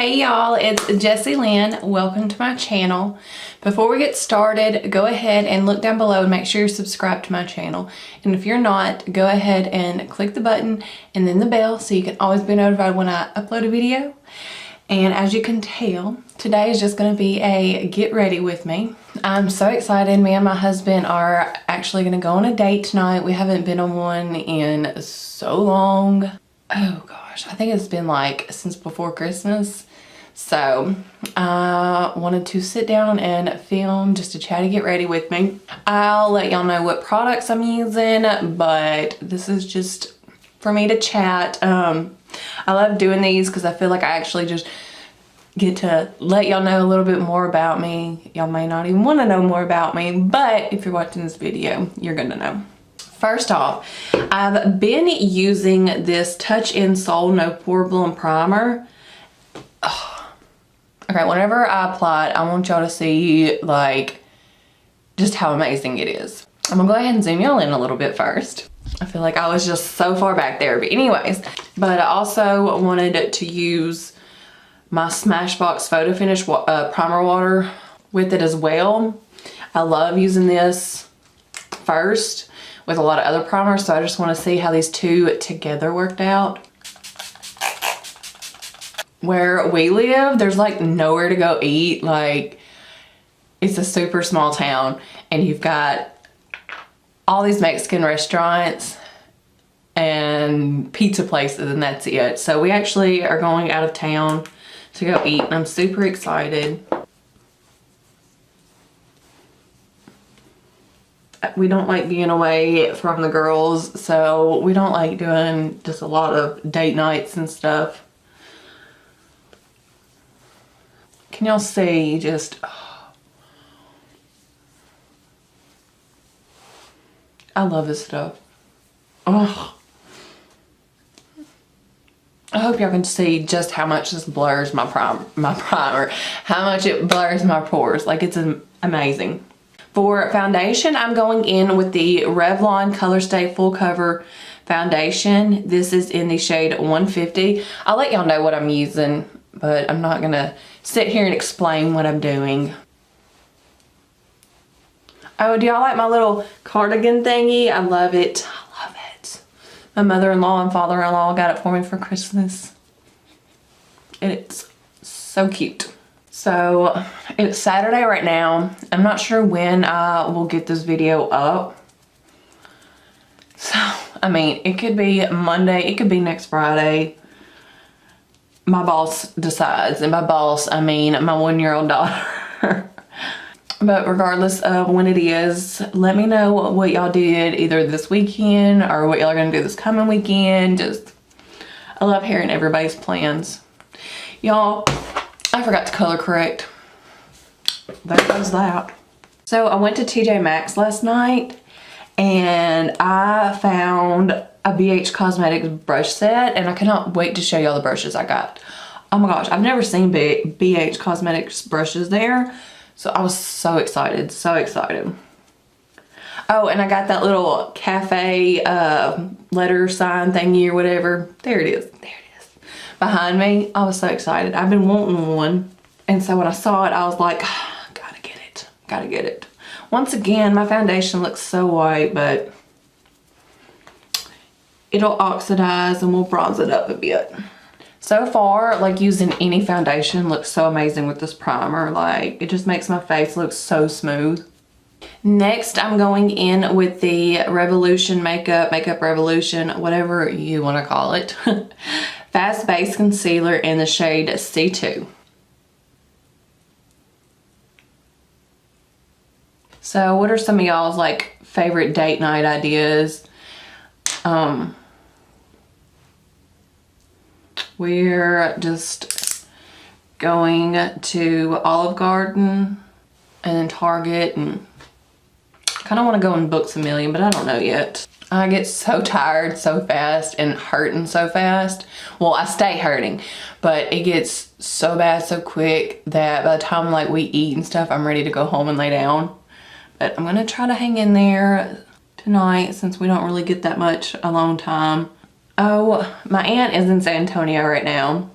Hey y'all, it's Jessie Lynn. Welcome to my channel. Before we get started, go ahead and look down below and make sure you're subscribed to my channel. And if you're not, go ahead and click the button and then the bell so you can always be notified when I upload a video. And as you can tell, today is just going to be a get ready with me. I'm so excited. Me and my husband are actually going to go on a date tonight. We haven't been on one in so long. Oh gosh, I think it's been like since before Christmas. So I wanted to sit down and film just a chatty get ready with me. I'll let y'all know what products I'm using, but this is just for me to chat. I love doing these because I feel like I actually just get to let y'all know a little bit more about me. Y'all may not even want to know more about me, but if you're watching this video, you're gonna know. First off, I've been using this Touch In Soul No Pore Bloom Primer. Oh. Okay, whenever I apply it, I want y'all to see like just how amazing it is. I'm gonna go ahead and zoom y'all in a little bit first. I feel like I was just so far back there, but anyways. But I also wanted to use my Smashbox Photo Finish primer water with it as well. I love using this first with a lot of other primers, so I just want to see how these two together worked out. Where we live, there's like nowhere to go eat. Like, it's a super small town and you've got all these Mexican restaurants and pizza places and that's it. So we actually are going out of town to go eat and I'm super excited. We don't like being away from the girls, so we don't like doing just a lot of date nights and stuff. Can y'all see just, oh. I love this stuff. Oh. I hope y'all can see just how much this blurs my primer, how much it blurs my pores. Like, it's amazing. For foundation, I'm going in with the Revlon Color Stay Full Cover Foundation. This is in the shade 150. I'll let y'all know what I'm using, but I'm not gonna sit here and explain what I'm doing. Oh, do y'all like my little cardigan thingy? I love it. I love it. My mother-in-law and father-in-law got it for me for Christmas. It's so cute. So it's Saturday right now. I'm not sure when I will get this video up. So, I mean, it could be Monday, it could be next Friday. My boss decides, and by boss, I mean my 1-year-old daughter. But regardless of when it is, let me know what y'all did either this weekend or what y'all are gonna do this coming weekend. I love hearing everybody's plans. Y'all, I forgot to color correct. There goes that. So I went to TJ Maxx last night and I found a BH Cosmetics brush set and I cannot wait to show y'all the brushes I got. Oh my gosh, I've never seen BH Cosmetics brushes there. So I was so excited, so excited. Oh, and I got that little cafe letter sign thingy or whatever. There it is, there it is. Behind me, I was so excited. I've been wanting one. And so when I saw it, I was like, oh, gotta get it, gotta get it. Once again, my foundation looks so white, but it'll oxidize and we'll bronze it up a bit. So far, like, using any foundation looks so amazing with this primer. Like, it just makes my face look so smooth. Next, I'm going in with the Revolution Makeup Revolution, whatever you want to call it. Fast Base Concealer in the shade C2. So what are some of y'all's like favorite date night ideas? We're just going to Olive Garden and then Target, and kind of want to go in Books A Million, but I don't know yet. I get so tired so fast and hurting so fast. Well, I stay hurting, but it gets so bad so quick that by the time like we eat and stuff, I'm ready to go home and lay down. But I'm gonna try to hang in there tonight since we don't really get that much alone time. Oh, my aunt is in San Antonio right now.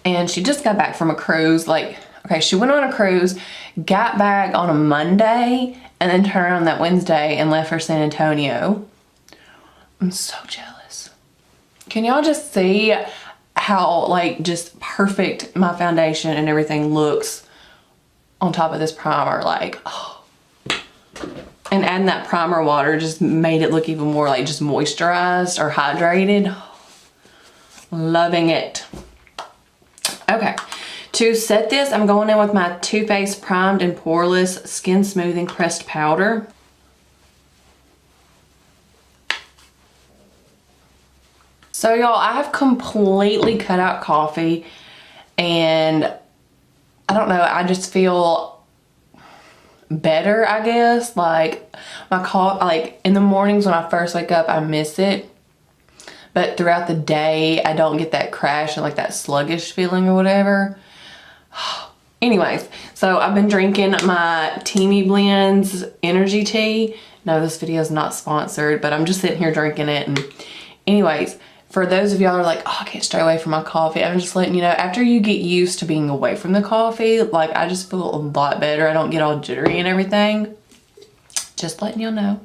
and she just got back from a cruise. Like, okay, she went on a cruise, got back on a Monday, and then turned around that Wednesday and left for San Antonio. I'm so jealous. Can y'all just see how like just perfect my foundation and everything looks on top of this primer? Like, oh. And adding that primer water just made it look even more like just moisturized or hydrated. Loving it. Okay, to set this, I'm going in with my Too Faced Primed and Poreless Skin Smoothing Pressed Powder. So y'all, I have completely cut out coffee, and I don't know, I just feel better, I guess. Like my coffee, like in the mornings when I first wake up, I miss it, but throughout the day I don't get that crash and like that sluggish feeling or whatever. Anyways, so I've been drinking my Teamy Blends energy tea. No, this video is not sponsored, but I'm just sitting here drinking it. And anyways, for those of y'all who are like, oh, I can't stay away from my coffee, I'm just letting you know, after you get used to being away from the coffee, like I just feel a lot better. I don't get all jittery and everything. Just letting y'all know.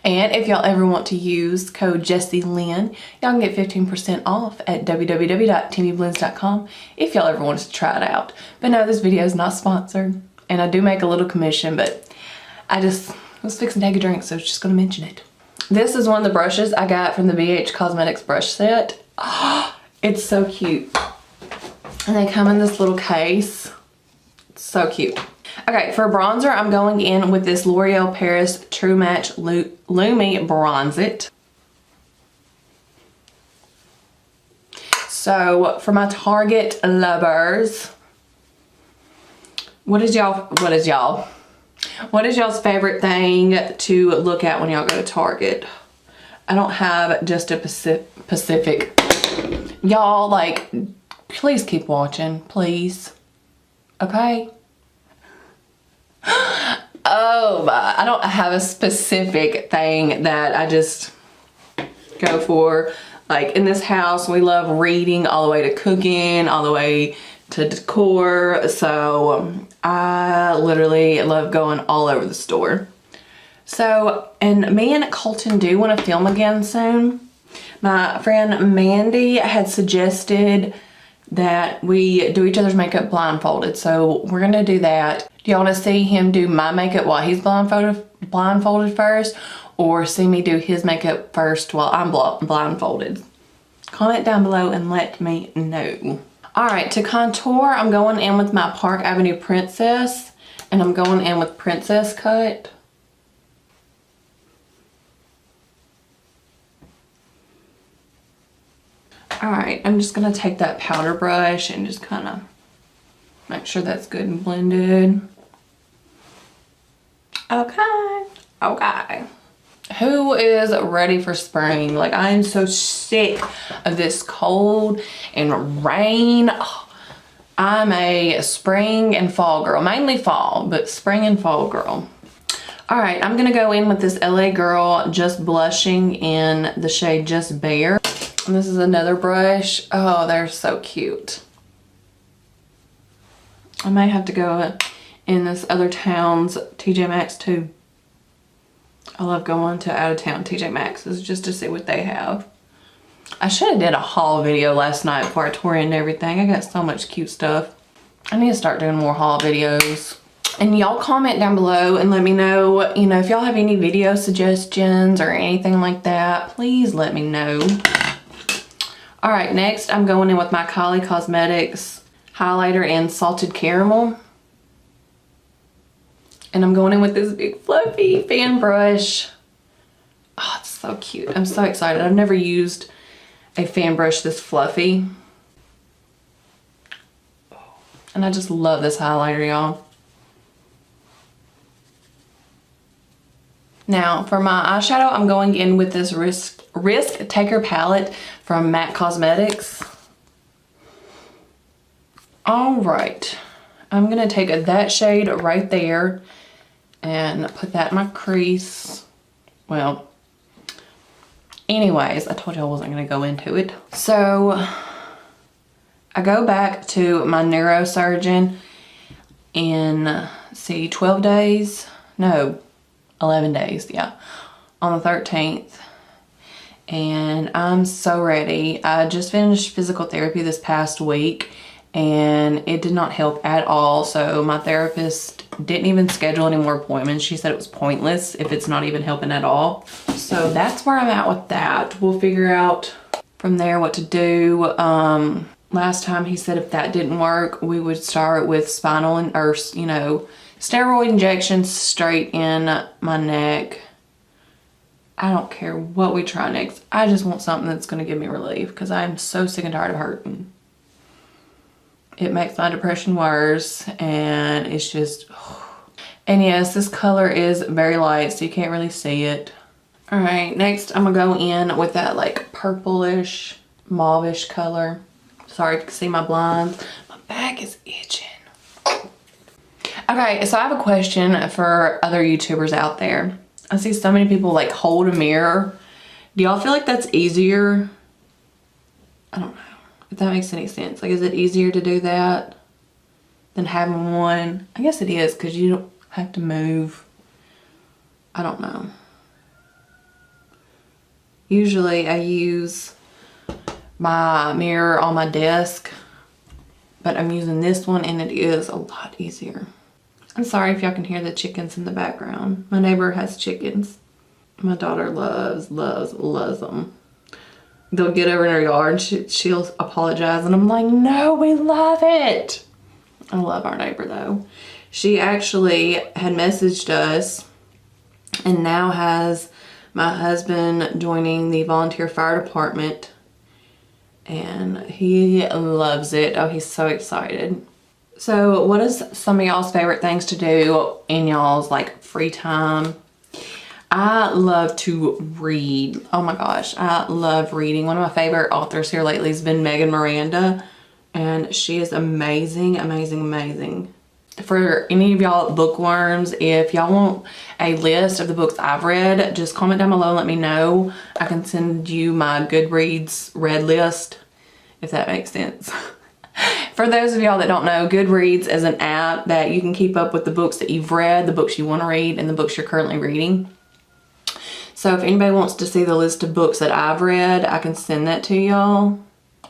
And if y'all ever want to use code Jessie Lynn, y'all can get 15% off at www.teamyblends.com if y'all ever wanted to try it out. But no, this video is not sponsored, and I do make a little commission, but I was fixing to take a drink, so I was just going to mention it. This is one of the brushes I got from the BH Cosmetics brush set. Oh, it's so cute. And they come in this little case. It's so cute. Okay, for bronzer, I'm going in with this L'Oreal Paris True Match Lumi Bronze It. So, for my Target lovers, what is y'all's favorite thing to look at when y'all go to Target? I don't have just a specific. Y'all, like, please keep watching, please. Okay? Oh, I don't have a specific thing that I just go for. Like in this house, we love reading all the way to cooking, all the way to decor. So I literally love going all over the store. So, and me and Colton do want to film again soon. My friend Mandy had suggested that we do each other's makeup blindfolded, so we're gonna do that. Do y'all want to see him do my makeup while he's blindfolded first, or see me do his makeup first while I'm blindfolded? Comment down below and let me know. Alright, to contour, I'm going in with my Park Avenue Princess, and I'm going in with Princess Cut. Alright, I'm just going to take that powder brush and just kind of make sure that's good and blended. Okay. Okay. Who is ready for spring? Like, I am so sick of this cold and rain. Oh, I'm a spring and fall girl. Mainly fall, but spring and fall girl. Alright, I'm going to go in with this LA Girl Just Blushing in the shade Just Bare. And this is another brush. Oh, they're so cute. I may have to go in this other town's TJ Maxx too. I love going to out of town TJ Maxx's just to see what they have. I should have did a haul video last night before I tore in everything. I got so much cute stuff. I need to start doing more haul videos. And y'all comment down below and let me know, you know, if y'all have any video suggestions or anything like that, please let me know. Alright, next I'm going in with my Kylie Cosmetics highlighter in Salted Caramel. And I'm going in with this big fluffy fan brush. Oh, it's so cute. I'm so excited. I've never used a fan brush this fluffy. And I just love this highlighter, y'all. Now, for my eyeshadow, I'm going in with this Risk Taker palette from MAC Cosmetics. Alright, I'm going to take that shade right there and put that in my crease. Well, anyways, I told you I wasn't going to go into it. So, I go back to my neurosurgeon in, 12 days? No, 11 days, yeah, on the 13th. And I'm so ready. I just finished physical therapy this past week and it did not help at all. So my therapist didn't even schedule any more appointments. She said it was pointless if it's not even helping at all. So that's where I'm at with that. We'll figure out from there what to do. Last time he said if that didn't work, we would start with spinal and, or, you know, steroid injections straight in my neck. I don't care what we try next. I just want something that's going to give me relief because I'm so sick and tired of hurting. It makes my depression worse and it's just... And yes, this color is very light so you can't really see it. Alright, next I'm going to go in with that like purplish, mauvish color. Sorry if you can see my blinds. My back is itching. Okay, so I have a question for other YouTubers out there. I see so many people like hold a mirror. Do y'all feel like that's easier? I don't know if that makes any sense. Like, is it easier to do that than having one? I guess it is because you don't have to move. I don't know. Usually I use my mirror on my desk, but I'm using this one and it is a lot easier. I'm sorry if y'all can hear the chickens in the background. My neighbor has chickens. My daughter loves them. They'll get over in her yard and she'll apologize and I'm like, no, we love it. I love our neighbor though. She actually had messaged us and now has my husband joining the volunteer fire department and he loves it. Oh, he's so excited. So what is some of y'all's favorite things to do in y'all's like free time? I love to read. Oh my gosh, I love reading. One of my favorite authors here lately has been Megan Miranda and she is amazing, amazing, amazing. For any of y'all bookworms, if y'all want a list of the books I've read, just comment down below and let me know. I can send you my Goodreads read list, if that makes sense. For those of y'all that don't know, Goodreads is an app that you can keep up with the books that you've read, the books you want to read, and the books you're currently reading. So if anybody wants to see the list of books that I've read, I can send that to y'all.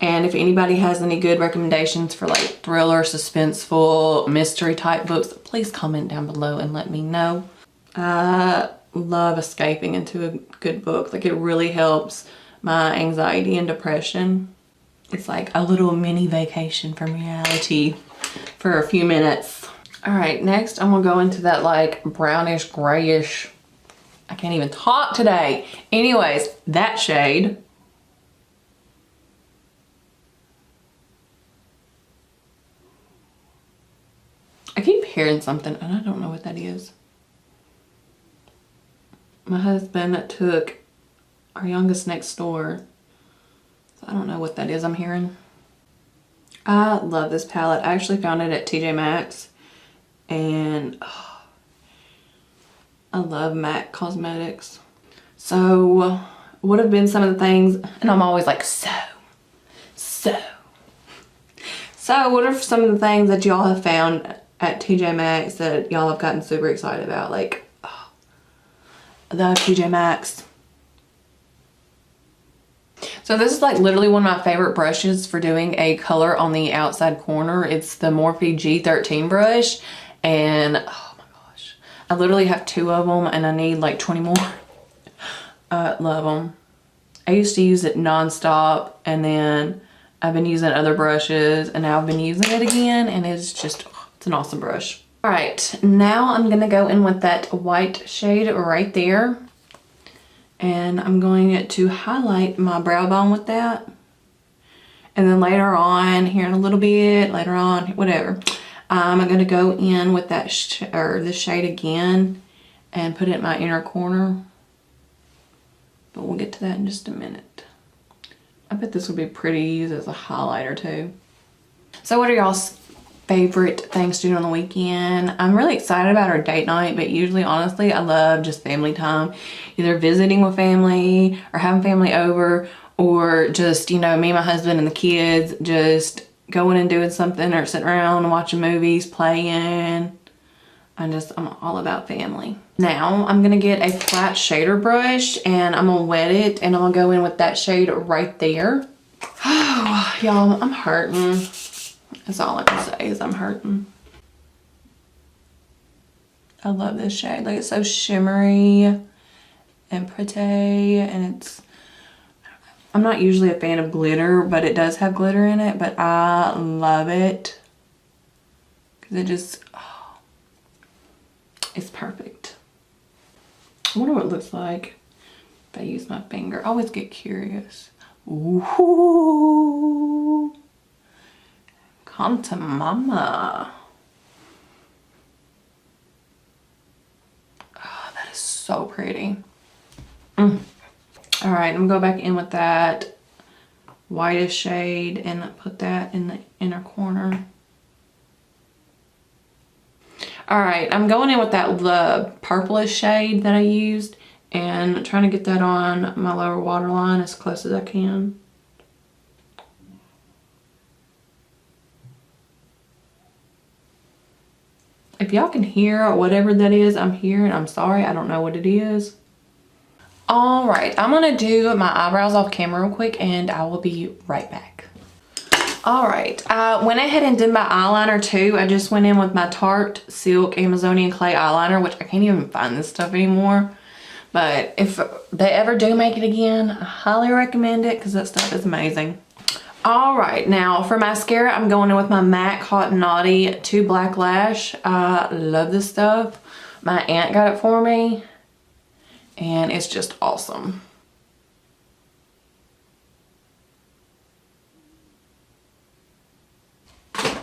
And if anybody has any good recommendations for like thriller, suspenseful, mystery type books, please comment down below and let me know. I love escaping into a good book. Like, it really helps my anxiety and depression. It's like a little mini vacation from reality for a few minutes. All right, next I'm gonna go into that like brownish, grayish, I can't even talk today. Anyways, that shade. I keep hearing something and I don't know what that is. My husband took our youngest next door. I don't know what that is I'm hearing. I love this palette. I actually found it at TJ Maxx and oh, I love MAC Cosmetics. So what have been some of the things, and I'm always like, so what are some of the things that y'all have found at TJ Maxx that y'all have gotten super excited about? Like, oh, I love TJ Maxx. So this is like literally one of my favorite brushes for doing a color on the outside corner. It's the Morphe G13 brush and oh my gosh, I literally have 2 of them and I need like 20 more. I love them. I used to use it non-stop and then I've been using other brushes and now I've been using it again and it's just, it's an awesome brush. All right, now I'm gonna go in with that white shade right there. And I'm going to highlight my brow bone with that. And then later on, here in a little bit, later on, whatever, I'm going to go in with that this shade again and put it in my inner corner. But we'll get to that in just a minute. I bet this would be pretty to use as a highlighter too. So what are y'all's favorite things to do on the weekend? I'm really excited about our date night, but usually, honestly, I love just family time. Either visiting with family or having family over or just, you know, me, my husband, and the kids just going and doing something or sitting around watching movies, playing. I'm all about family. Now I'm gonna get a flat shader brush and I'm gonna wet it and I'm gonna go in with that shade right there. Oh, y'all, I'm hurting. That's all I can say is I'm hurting. I love this shade. Like, it's so shimmery and pretty, and I'm not usually a fan of glitter, but it does have glitter in it, but I love it because it just, oh, it's perfect. I wonder what it looks like if I use my finger. I always get curious. Ooh, come to mama. Oh, that is so pretty. All right, I'm gonna go back in with that whitest shade and put that in the inner corner. All right, I'm going in with the purplish shade that I used and trying to get that on my lower waterline as close as I can. If y'all can hear whatever that is I'm hearing, I'm sorry, I don't know what it is. All right, I'm gonna do my eyebrows off camera real quick and I will be right back. All right, I went ahead and did my eyeliner too. I just went in with my Tarte Silk Amazonian Clay eyeliner, which I can't even find this stuff anymore. But if they ever do make it again, I highly recommend it because that stuff is amazing. All right, now for mascara, I'm going in with my MAC Hot and Naughty 2 Black Lash. I love this stuff. My aunt got it for me and it's just awesome.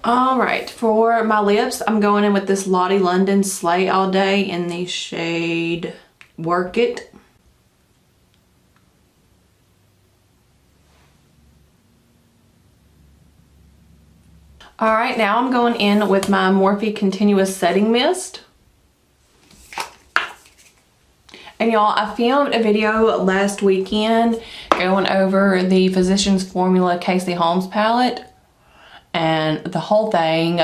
All right, for my lips, I'm going in with this Lottie London Slay All Day in the shade Work It. All right, now I'm going in with my Morphe Continuous Setting Mist. And y'all, I filmed a video last weekend going over the Physicians Formula Casey Holmes palette. And the whole thing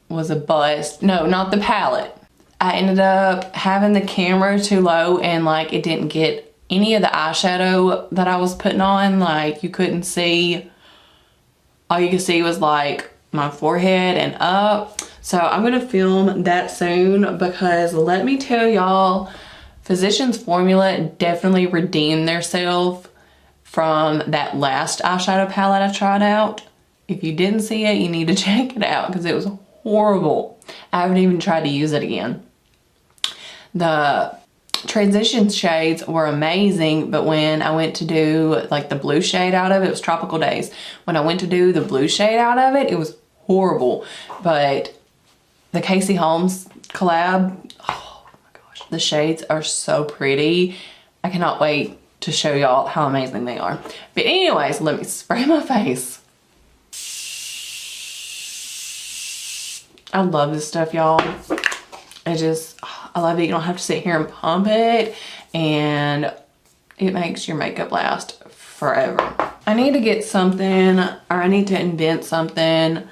was a bust. No, not the palette. I ended up having the camera too low and like it didn't get any of the eyeshadow that I was putting on. Like you couldn't see, all you could see was like my forehead and up. So I'm gonna film that soon because let me tell y'all, Physicians Formula definitely redeemed themselves from that last eyeshadow palette I tried out. If you didn't see it, you need to check it out because it was horrible. I haven't even tried to use it again. The transition shades were amazing, but when I went to do like the blue shade out of it, it was Tropical Days. When I went to do the blue shade out of it, it was horrible. But the Casey Holmes collab, oh my gosh, the shades are so pretty. I cannot wait to show y'all how amazing they are. But anyways, let me spray my face. I love this stuff, y'all. I love it. You don't have to sit here and pump it, and it makes your makeup last forever. I need to get something, or I need to invent something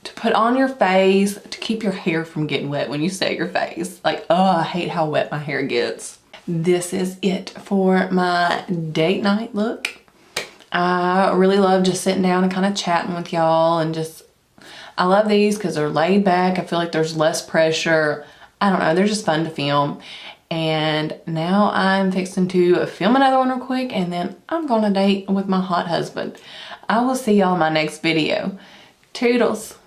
to put on your face to keep your hair from getting wet when you set your face. Like, oh, I hate how wet my hair gets. This is it for my date night look. I really love just sitting down and kind of chatting with y'all and just, I love these because they're laid back. I feel like there's less pressure. I don't know, they're just fun to film. And now I'm fixing to film another one real quick and then I'm going to date with my hot husband. I will see y'all in my next video. Toodles.